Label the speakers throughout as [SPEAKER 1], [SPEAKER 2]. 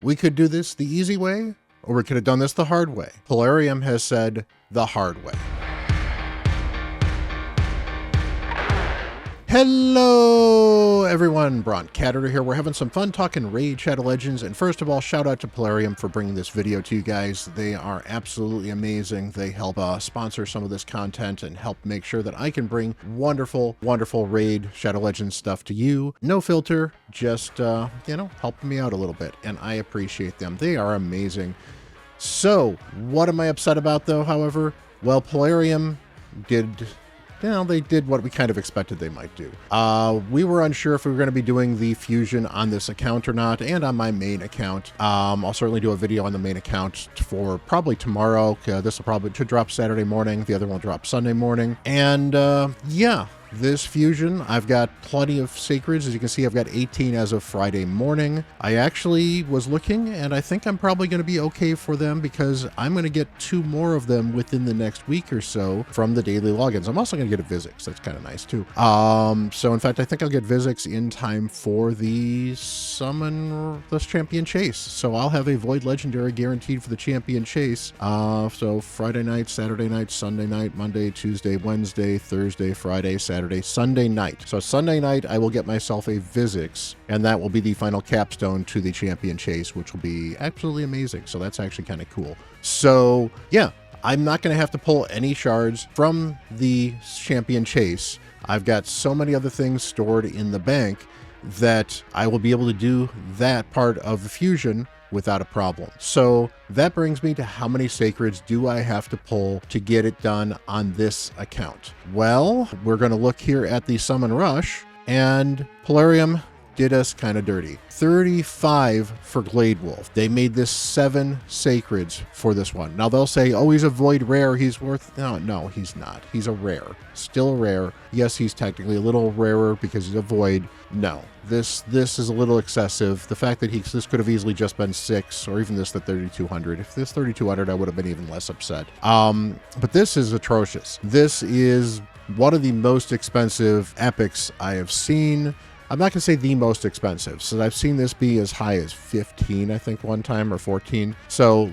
[SPEAKER 1] We could do this the easy way, or we could have done this the hard way. Polarium has said the hard way. Hello everyone, Bront, CatHerder here. We're having some fun talking Raid Shadow Legends, and first of all, shout out to Polarium for bringing this video to you guys. They are absolutely amazing. They help sponsor some of this content and help make sure that I can bring wonderful, wonderful Raid Shadow Legends stuff to you. No filter, just, helping me out a little bit, and I appreciate them. They are amazing. So, what am I upset about though, however? Well, Polarium they did what we kind of expected they might do. We were unsure if we were going to be doing the fusion on this account or not, and on my main account. I'll certainly do a video on the main account for probably tomorrow. This will probably drop Saturday morning. The other one will drop Sunday morning. And yeah, this fusion, I've got plenty of sacreds. As you can see, I've got 18 as of Friday morning. I actually was looking, and I think I'm probably going to be okay for them because I'm going to get 2 more of them within the next week or so from the daily logins. I'm also going to get a Vizix. That's kind of nice too. So in fact, I think I'll get Vizix in time for the champion chase. So I'll have a Void Legendary guaranteed for the champion chase. So Friday night, Saturday night, Sunday night, Monday, Tuesday, Wednesday, Thursday, Friday, Saturday, Sunday night. So Sunday night, I will get myself a Vizix, and that will be the final capstone to the champion chase, which will be absolutely amazing. So that's actually kind of cool. So yeah, I'm not going to have to pull any shards from the champion chase. I've got so many other things stored in the bank that I will be able to do that part of the fusion without a problem. So that brings me to how many sacreds do I have to pull to get it done on this account? Well, we're going to look here at the Summon Rush, and Polarium did us kind of dirty. 35 for Glade Wolf. They made this 7 sacreds for this one. Now they'll say, oh, he's a void rare. He's worth... No, he's not. He's a rare. Still a rare. Yes, he's technically a little rarer because he's a void. No, this is a little excessive. The fact that this could have easily just been 6, or even this the 3200. If this 3200, I would have been even less upset. But this is atrocious. This is one of the most expensive epics I have seen. I'm not going to say the most expensive, so I've seen this be as high as 15, I think, one time, or 14. So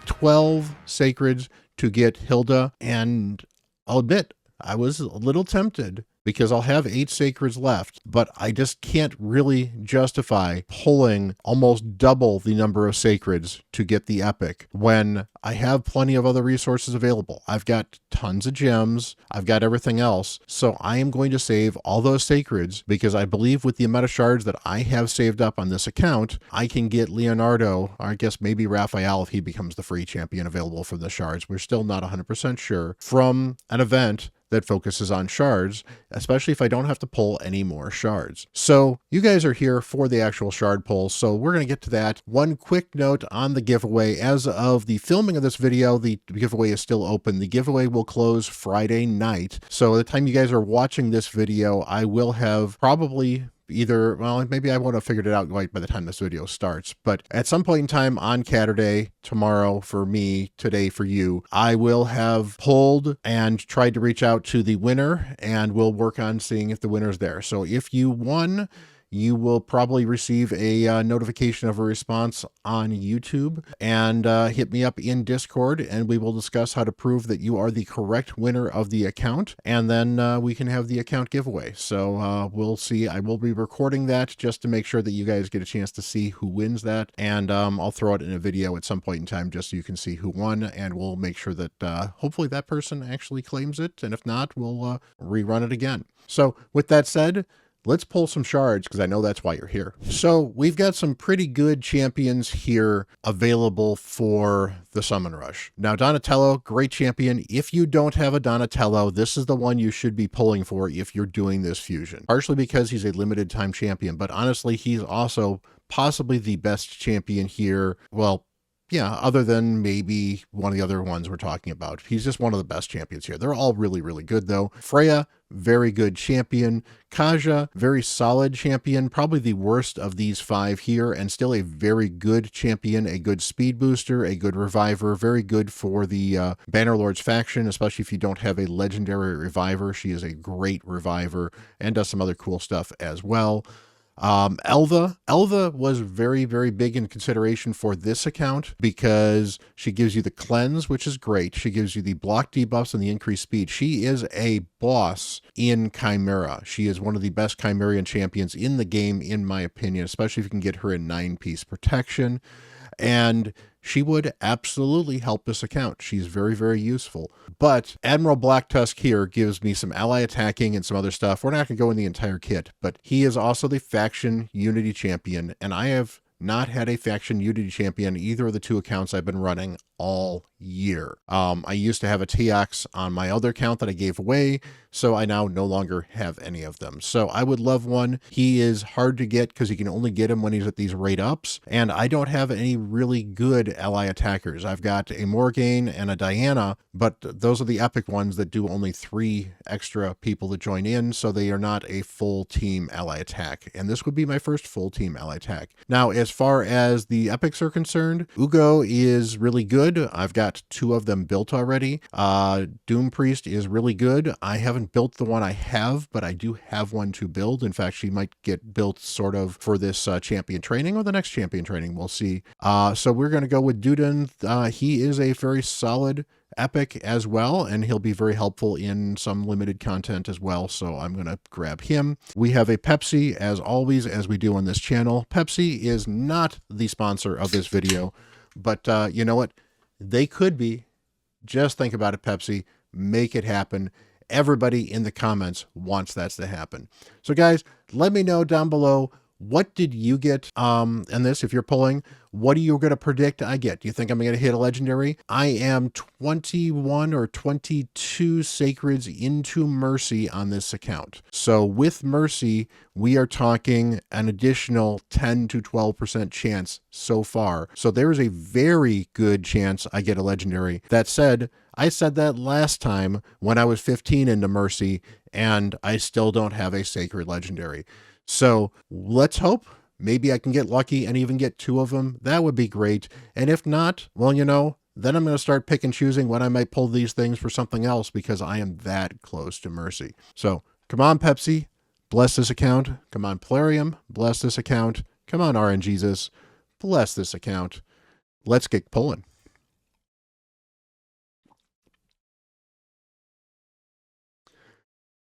[SPEAKER 1] 12 sacreds to get Hilda, and I'll admit, I was a little tempted because I'll have 8 sacreds left, but I just can't really justify pulling almost double the number of sacreds to get the epic when I have plenty of other resources available. I've got tons of gems. I've got everything else. So I am going to save all those sacreds because I believe with the amount of shards that I have saved up on this account, I can get Leonardo, or I guess maybe Raphael if he becomes the free champion available for the shards. We're still not 100% sure, from an event that focuses on shards, especially if I don't have to pull any more shards. So you guys are here for the actual shard pull, so we're going to get to that. One quick note on the giveaway. As of the filming of this video, the giveaway is still open. The giveaway will close Friday night. So by the time you guys are watching this video, I will have probably either, well, maybe I won't have figured it out right by the time this video starts, but at some point in time on CatHerder, tomorrow for me, today for you, I will have pulled and tried to reach out to the winner, and we'll work on seeing if the winner's there. So if you won, you will probably receive a notification of a response on YouTube, and hit me up in Discord, and we will discuss how to prove that you are the correct winner of the account, and then we can have the account giveaway. So we'll see. I will be recording that just to make sure that you guys get a chance to see who wins that, and I'll throw it in a video at some point in time just so you can see who won, and we'll make sure that hopefully that person actually claims it, and if not, we'll rerun it again. So with that said, let's pull some shards because I know that's why you're here. So we've got some pretty good champions here available for the Summon Rush. Now, Donatello, great champion. If you don't have a Donatello, this is the one you should be pulling for if you're doing this fusion. Partially because he's a limited time champion, but honestly, he's also possibly the best champion here. Well, yeah, other than maybe one of the other ones we're talking about. He's just one of the best champions here. They're all really, really good, though. Freya, very good champion. Kaja, very solid champion. Probably the worst of these 5 here, and still a very good champion, a good speed booster, a good reviver, very good for the Bannerlords faction, especially if you don't have a legendary reviver. She is a great reviver and does some other cool stuff as well. Elva was very, very big in consideration for this account because she gives you the cleanse, which is great. She gives you the block debuffs and the increased speed. She is a boss in Chimera. She is one of the best Chimerian champions in the game, in my opinion, especially if you can get her in 9-piece protection. And she would absolutely help this account. She's very, very useful. But Admiral Blacktusk here gives me some ally attacking and some other stuff. We're not going to go in the entire kit, but he is also the faction unity champion, and I have not had a faction unity champion either of the two accounts I've been running all year. I used to have a TX on my other account that I gave away, so I now no longer have any of them. So I would love one. He is hard to get because you can only get him when he's at these rate ups, and I don't have any really good ally attackers. I've got a Morgaine and a Diana, but those are the epic ones that do only 3 extra people to join in, so they are not a full team ally attack, and this would be my first full team ally attack. Now, as far as the epics are concerned, Ugo is really good. I've got 2 of them built already. Doom Priest is really good. I haven't built the one I have, but I do have one to build. In fact, she might get built sort of for this champion training or the next champion training. We'll see. So we're going to go with Duden. He is a very solid epic as well, and he'll be very helpful in some limited content as well, so I'm going to grab him. We have a Pepsi, as always, as we do on this channel. Pepsi is not the sponsor of this video, but you know what? They could be. Just think about it, Pepsi. Make it happen. Everybody in the comments wants that to happen. So guys, let me know down below, what did you get in this? If you're pulling, what are you going to predict I get? Do you think I'm going to hit a legendary? I am 21 or 22 sacreds into Mercy on this account. So with Mercy, we are talking an additional 10 to 12% chance so far. So there is a very good chance I get a legendary. That said, I said that last time when I was 15 into Mercy, and I still don't have a sacred legendary. So let's hope maybe I can get lucky and even get 2 of them. That would be great. And if not, well, you know, then I'm going to start pick and choosing when I might pull these things for something else because I am that close to Mercy. So come on, Pepsi, bless this account. Come on, Polarium, bless this account. Come on, RNGesus, bless this account. Let's get pulling.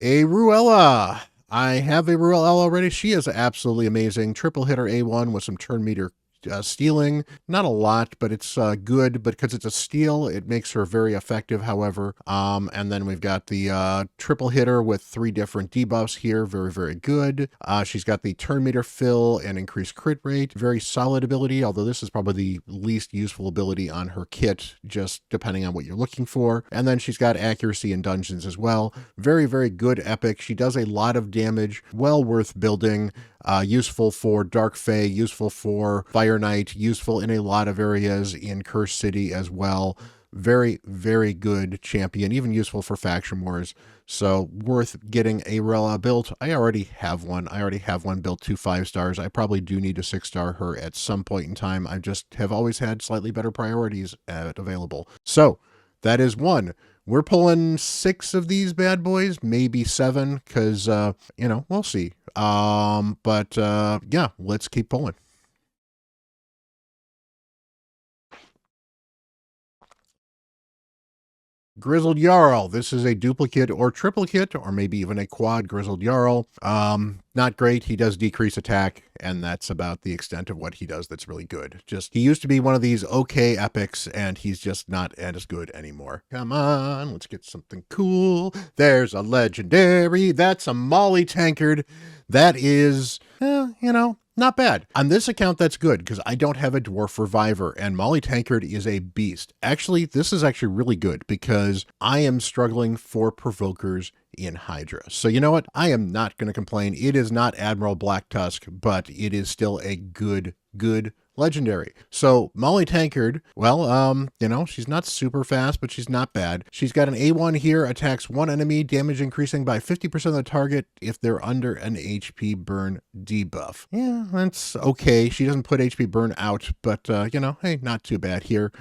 [SPEAKER 1] A Ruella. I have a Ruella already. She is absolutely amazing. Triple hitter A1 with some turn meter stealing. Not a lot, but it's good. But because it's a steal, it makes her very effective, however. And then we've got the triple hitter with 3 different debuffs here. Very, very good. She's got the turn meter fill and increased crit rate. Very solid ability, although this is probably the least useful ability on her kit, just depending on what you're looking for. And then she's got accuracy in dungeons as well. Very, very good epic. She does a lot of damage. Well worth building. Useful for Dark Fae, useful for Fire Knight, useful in a lot of areas in Curse City as well. Very, very good champion, even useful for faction wars. So worth getting a Rella built. I already have one. I already have one built to 5-stars. I probably do need to 6-star her at some point in time. I just have always had slightly better priorities available. So that is one. We're pulling 6 of these bad boys, maybe 7, because, you know, we'll see. Yeah, let's keep pulling. Grizzled Jarl. This is a duplicate or triplicate, or maybe even a quad Grizzled Jarl. Not great. He does decrease attack, and that's about the extent of what he does that's really good. Just, he used to be one of these okay epics, and he's just not as good anymore. Come on, let's get something cool. There's a legendary. That's a Molly Tankard. That is, you know, not bad. On this account, that's good because I don't have a Dwarf Reviver, and Molly Tankard is a beast. Actually, this is actually really good because I am struggling for provokers in Hydra. So you know what? I am not going to complain. It is not Admiral Blacktusk, but it is still a good legendary. So Molly Tankard, well, you know, she's not super fast, but she's not bad. She's got an A1 here, attacks one enemy, damage increasing by 50% of the target if they're under an HP burn debuff. Yeah, that's okay. She doesn't put HP burn out, but, you know, hey, not too bad here.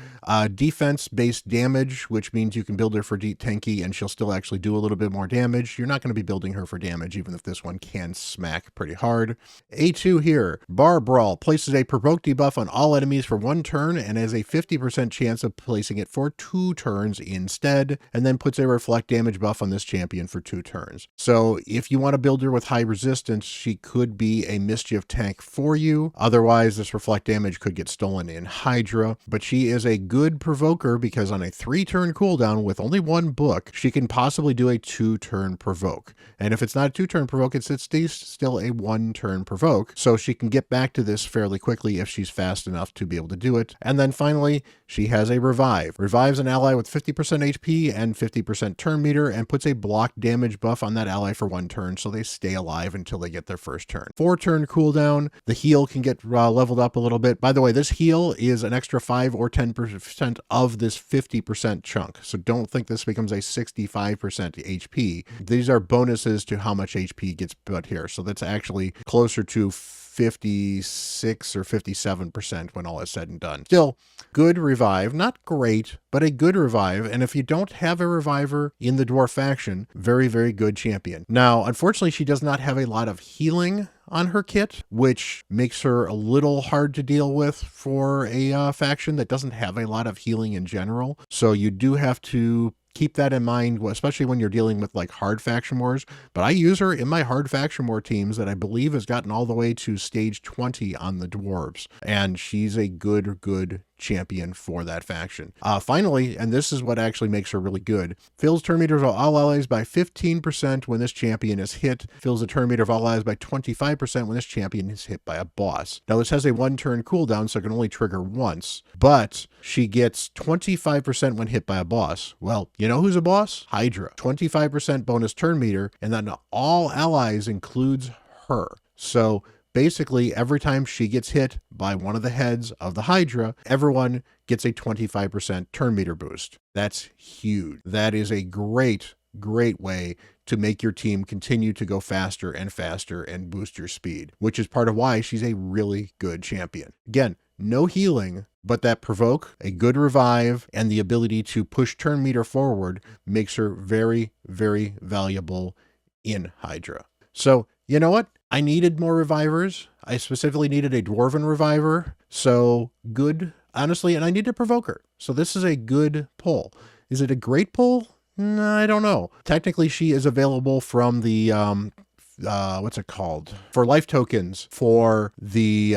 [SPEAKER 1] Defense-based damage, which means you can build her for deep tanky and she'll still actually do a little bit more damage. You're not going to be building her for damage, even if this one can smack pretty hard. A2 here, Bar Brawl, places a provoke debuff on all enemies for 1 turn and has a 50% chance of placing it for 2 turns instead, and then puts a reflect damage buff on this champion for 2 turns. So if you want to build her with high resistance, she could be a mischief tank for you. Otherwise, this reflect damage could get stolen in Hydra, but she is a good provoker because on a 3-turn cooldown with only 1 book, she can possibly do a 2-turn provoke. And if it's not a 2-turn provoke, it's still a 1-turn provoke, so she can get back to this fairly quickly if she's fast enough to be able to do it. And then finally, she has a revive. Revives an ally with 50% HP and 50% turn meter and puts a block damage buff on that ally for 1 turn, so they stay alive until they get their first turn. 4-turn cooldown, the heal can get leveled up a little bit. By the way, this heal is an extra 5 or 10% of this 50% chunk, so don't think this becomes a 65% HP. These are bonuses to how much HP gets put here, so that's actually closer to 56 or 57% when all is said and done. Still, good revive, not great, but a good revive. And if you don't have a reviver in the dwarf faction, very, very good champion. Now, unfortunately, she does not have a lot of healing on her kit, which makes her a little hard to deal with for a faction that doesn't have a lot of healing in general. So you do have to keep that in mind, especially when you're dealing with like hard faction wars. But I use her in my hard faction war teams that I believe has gotten all the way to stage 20 on the dwarves. And she's a good champion for that faction. Finally, and this is what actually makes her really good, fills turn meters of all allies by 15% when this champion is hit, fills the turn meter of all allies by 25% when this champion is hit by a boss. Now this has a 1-turn cooldown, so it can only trigger once, but she gets 25% when hit by a boss. Well, you know who's a boss? Hydra. 25% bonus turn meter, and then all allies includes her. So basically, every time she gets hit by one of the heads of the Hydra, everyone gets a 25% turn meter boost. That's huge. That is a great way to make your team continue to go faster and faster and boost your speed, which is part of why she's a really good champion. Again, no healing, but that provoke, a good revive, and the ability to push turn meter forward makes her very, very valuable in Hydra. So, you know what? I needed more revivers. I specifically needed a dwarven reviver. So good, honestly, and I need a provoker. So this is a good pull. Is it a great pull? I don't know. Technically, she is available from the what's it called? For life tokens for the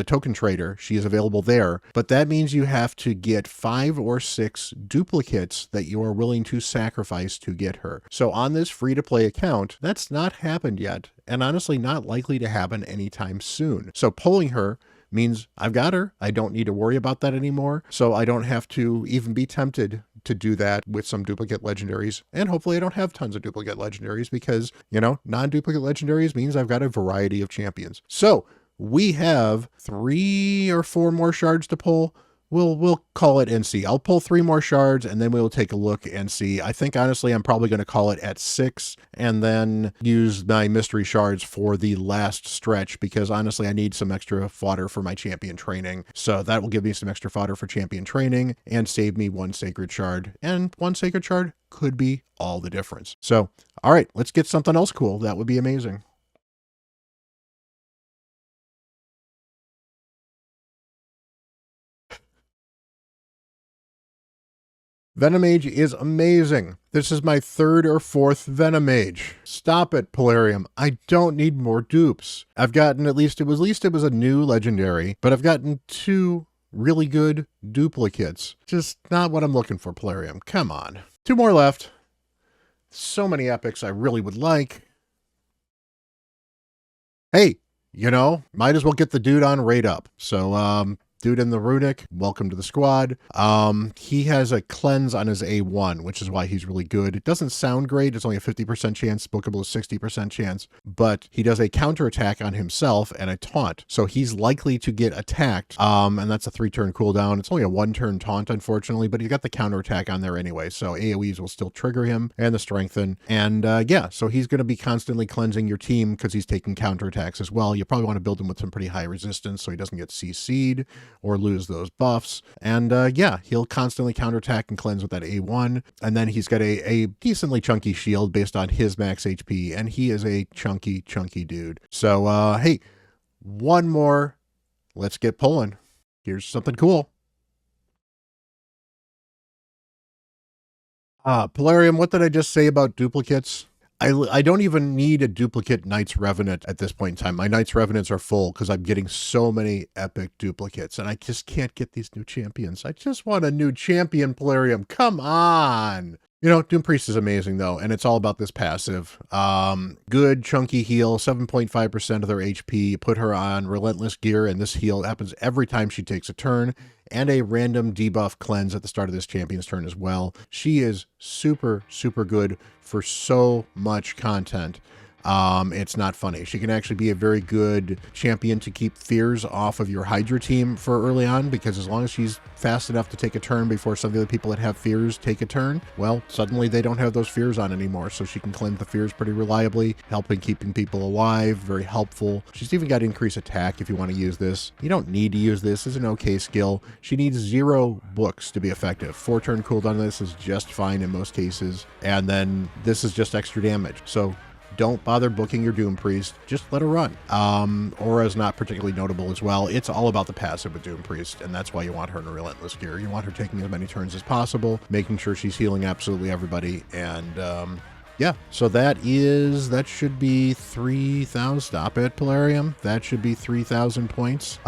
[SPEAKER 1] token trader. She is available there, but that means you have to get 5 or 6 duplicates that you are willing to sacrifice to get her. So on this free-to-play account, that's not happened yet, and honestly not likely to happen anytime soon. So pulling her means I've got her. I don't need to worry about that anymore. So I don't have to even be tempted to do that with some duplicate legendaries. And hopefully I don't have tons of duplicate legendaries because, you know, non-duplicate legendaries means I've got a variety of champions. So we have 3 or 4 more shards to pull. We'll call it and see. I'll pull 3 more shards and then we'll take a look and see. I think honestly I'm probably going to call it at 6 and then use my mystery shards for the last stretch because honestly I need some extra fodder for my champion training. So that will give me some extra fodder for champion training and save me 1 sacred shard. And 1 sacred shard could be all the difference. So, all right, let's get something else cool. That would be amazing. Venomage is amazing. This is my 3rd or 4th Venomage. Stop it, Polarium. I don't need more dupes. I've gotten at least it was a new legendary, but I've gotten 2 really good duplicates. Just not what I'm looking for, Polarium. Come on. 2 more left. So many epics I really would like. Hey, you know, might as well get the dude on rate up. So, dude in the runic, welcome to the squad. He has a cleanse on his A1, which is why he's really good. It doesn't sound great. It's only a 50% chance, bookable is 60% chance, but he does a counterattack on himself and a taunt. So he's likely to get attacked. And that's a 3-turn cooldown. It's only a 1-turn taunt, unfortunately, but he's got the counterattack on there anyway. So AoEs will still trigger him and the strengthen. And yeah, so he's going to be constantly cleansing your team because he's taking counterattacks as well. You probably want to build him with some pretty high resistance so he doesn't get CC'd or lose those buffs. And yeah, he'll constantly counterattack and cleanse with that A1. And then he's got a decently chunky shield based on his max HP. And he is a chunky dude. So hey, one more. Let's get pulling. Here's something cool. Polarium, what did I just say about duplicates? I don't even need a duplicate Knights Revenant at this point in time. My Knights Revenants are full because I'm getting so many epic duplicates, and I just can't get these new champions. I just want a new champion, Polarium. Come on! You know, Doom Priest is amazing, though, and it's all about this passive. Good, chunky heal, 7.5% of their HP. Put her on Relentless Gear, and this heal happens every time she takes a turn, and a random debuff cleanse at the start of this champion's turn as well. She is super good for so much content. It's not funny. She can actually be a very good champion to keep fears off of your Hydra team for early on, because as long as she's fast enough to take a turn before some of the other people that have fears take a turn, well, suddenly they don't have those fears on anymore, so she can cleanse the fears pretty reliably, helping keeping people alive, very helpful. She's even got increased attack if you want to use this. You don't need to use this. It's an okay skill. She needs 0 books to be effective. 4-turn cooldown on this is just fine in most cases, and then this is just extra damage. So don't bother booking your Doom Priest. Just let her run. Aura's not particularly notable as well. It's all about the passive with Doom Priest, and that's why you want her in a Relentless Gear. You want her taking as many turns as possible, making sure she's healing absolutely everybody, and yeah, so that should be 3,000. Stop it, Polarium. That should be 3,000 points.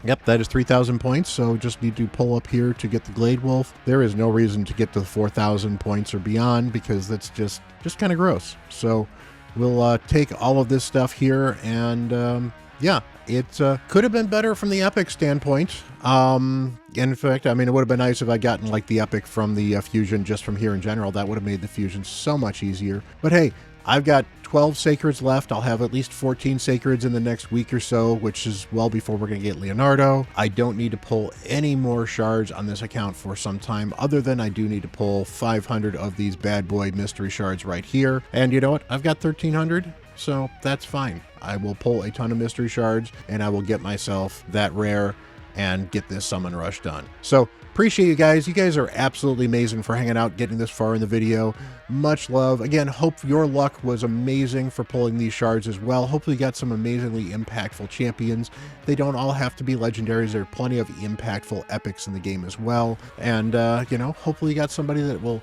[SPEAKER 1] Yep, that is 3,000 points, so just need to pull up here to get the Glade Wolf. There is no reason to get to 4,000 points or beyond, because that's just kind of gross. So we'll take all of this stuff here, and yeah, it could have been better from the Epic standpoint. In fact, I mean, it would have been nice if I'd gotten like the Epic from the Fusion just from here in general. That would have made the Fusion so much easier. But hey, I've got 12 Sacreds left. I'll have at least 14 Sacreds in the next week or so, which is well before we're going to get Leonardo. I don't need to pull any more shards on this account for some time, other than I do need to pull 500 of these bad boy mystery shards right here. And you know what? I've got 1,300, so that's fine. I will pull a ton of mystery shards, and I will get myself that rare and get this summon rush done. So appreciate you guys. You guys are absolutely amazing for hanging out, getting this far in the video. Much love. Again, hope your luck was amazing for pulling these shards as well. Hopefully you got some amazingly impactful champions. They don't all have to be legendaries. There are plenty of impactful epics in the game as well. And, you know, hopefully you got somebody that will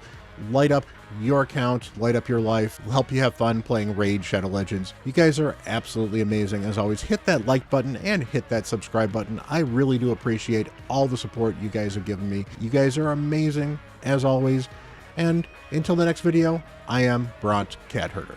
[SPEAKER 1] light up your account, light up your life, help you have fun playing Raid Shadow Legends. You guys are absolutely amazing. As always, hit that like button and hit that subscribe button. I really do appreciate all the support you guys have given me. You guys are amazing, as always. And until the next video, I am Bront CatHerder.